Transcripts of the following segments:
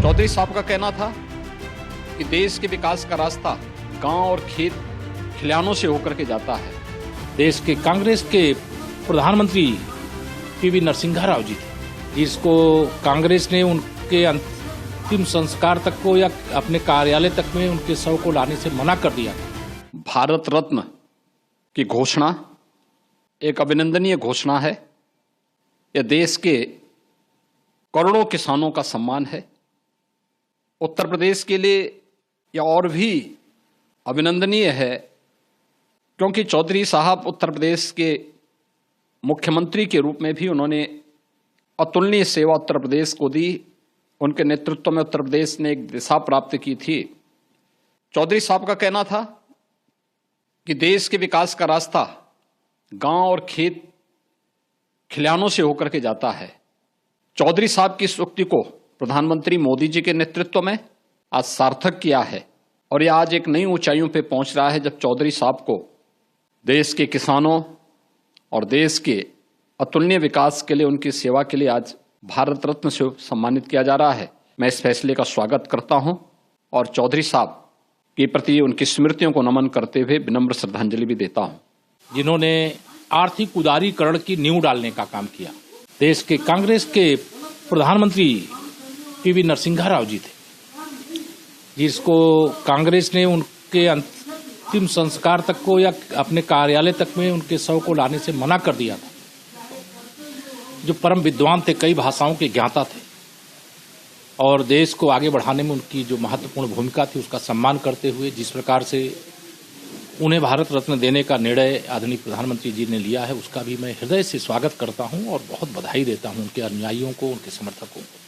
चौधरी साहब का कहना था कि देश के विकास का रास्ता गांव और खेत खलिहानों से होकर के जाता है। देश के कांग्रेस के प्रधानमंत्री पीवी नरसिम्हा राव जी थे, जिसको कांग्रेस ने उनके अंतिम संस्कार तक को या अपने कार्यालय तक में उनके शव को लाने से मना कर दिया। भारत रत्न की घोषणा एक अभिनंदनीय घोषणा है। यह देश के करोड़ों किसानों का सम्मान है। उत्तर प्रदेश के लिए यह और भी अभिनंदनीय है, क्योंकि चौधरी साहब उत्तर प्रदेश के मुख्यमंत्री के रूप में भी उन्होंने अतुलनीय सेवा उत्तर प्रदेश को दी। उनके नेतृत्व में उत्तर प्रदेश ने एक दिशा प्राप्त की थी। चौधरी साहब का कहना था कि देश के विकास का रास्ता गांव और खेत खलिहानों से होकर के जाता है। चौधरी साहब की इस उक्ति को प्रधानमंत्री मोदी जी के नेतृत्व में आज सार्थक किया है और यह आज एक नई ऊंचाइयों पे पहुंच रहा है, जब चौधरी साहब को देश के किसानों और देश के अतुलनीय विकास के लिए, उनकी सेवा के लिए आज भारत रत्न से सम्मानित किया जा रहा है। मैं इस फैसले का स्वागत करता हूं और चौधरी साहब के प्रति उनकी स्मृतियों को नमन करते हुए विनम्र श्रद्धांजलि भी देता हूं, जिन्होंने आर्थिक उदारीकरण की नींव डालने का काम किया। देश के कांग्रेस के प्रधानमंत्री पीवी नरसिम्हा राव जी थे, जिसको कांग्रेस ने उनके अंतिम संस्कार तक को या अपने कार्यालय तक में उनके शव को लाने से मना कर दिया था। जो परम विद्वान थे, कई भाषाओं के ज्ञाता थे और देश को आगे बढ़ाने में उनकी जो महत्वपूर्ण भूमिका थी उसका सम्मान करते हुए जिस प्रकार से उन्हें भारत रत्न देने का निर्णय आदरणीय प्रधानमंत्री जी ने लिया है, उसका भी मैं हृदय से स्वागत करता हूं और बहुत बधाई देता हूं उनके अनुयायियों को, उनके समर्थकों को।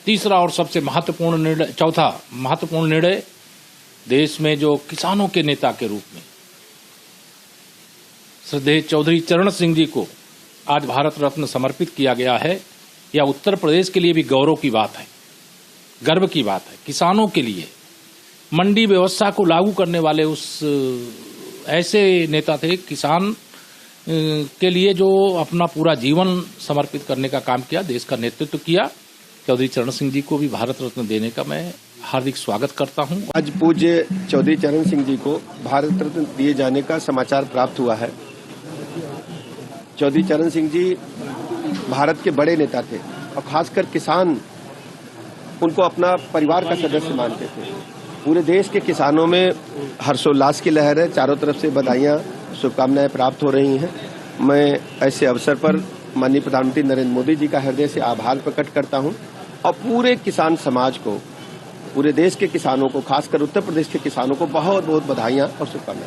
तीसरा और सबसे महत्वपूर्ण निर्णय, चौथा महत्वपूर्ण निर्णय, देश में जो किसानों के नेता के रूप में श्रद्धेय चौधरी चरण सिंह जी को आज भारत रत्न समर्पित किया गया है। यह उत्तर प्रदेश के लिए भी गौरव की बात है, गर्व की बात है। किसानों के लिए मंडी व्यवस्था को लागू करने वाले उस ऐसे नेता थे, किसान के लिए जो अपना पूरा जीवन समर्पित करने का काम किया, देश का नेतृत्व किया। चौधरी चरण सिंह जी को भी भारत रत्न देने का मैं हार्दिक स्वागत करता हूं। आज पूज्य चौधरी चरण सिंह जी को भारत रत्न दिए जाने का समाचार प्राप्त हुआ है। चौधरी चरण सिंह जी भारत के बड़े नेता थे और खासकर किसान उनको अपना परिवार का सदस्य मानते थे। पूरे देश के किसानों में हर्षोल्लास की लहर है। चारों तरफ से बधाइयां, शुभकामनाएं प्राप्त हो रही हैं। मैं ऐसे अवसर पर माननीय प्रधानमंत्री नरेंद्र मोदी जी का हृदय से आभार प्रकट करता हूं और पूरे किसान समाज को, पूरे देश के किसानों को, खासकर उत्तर प्रदेश के किसानों को बहुत बहुत बधाइयां और शुभकामनाएं।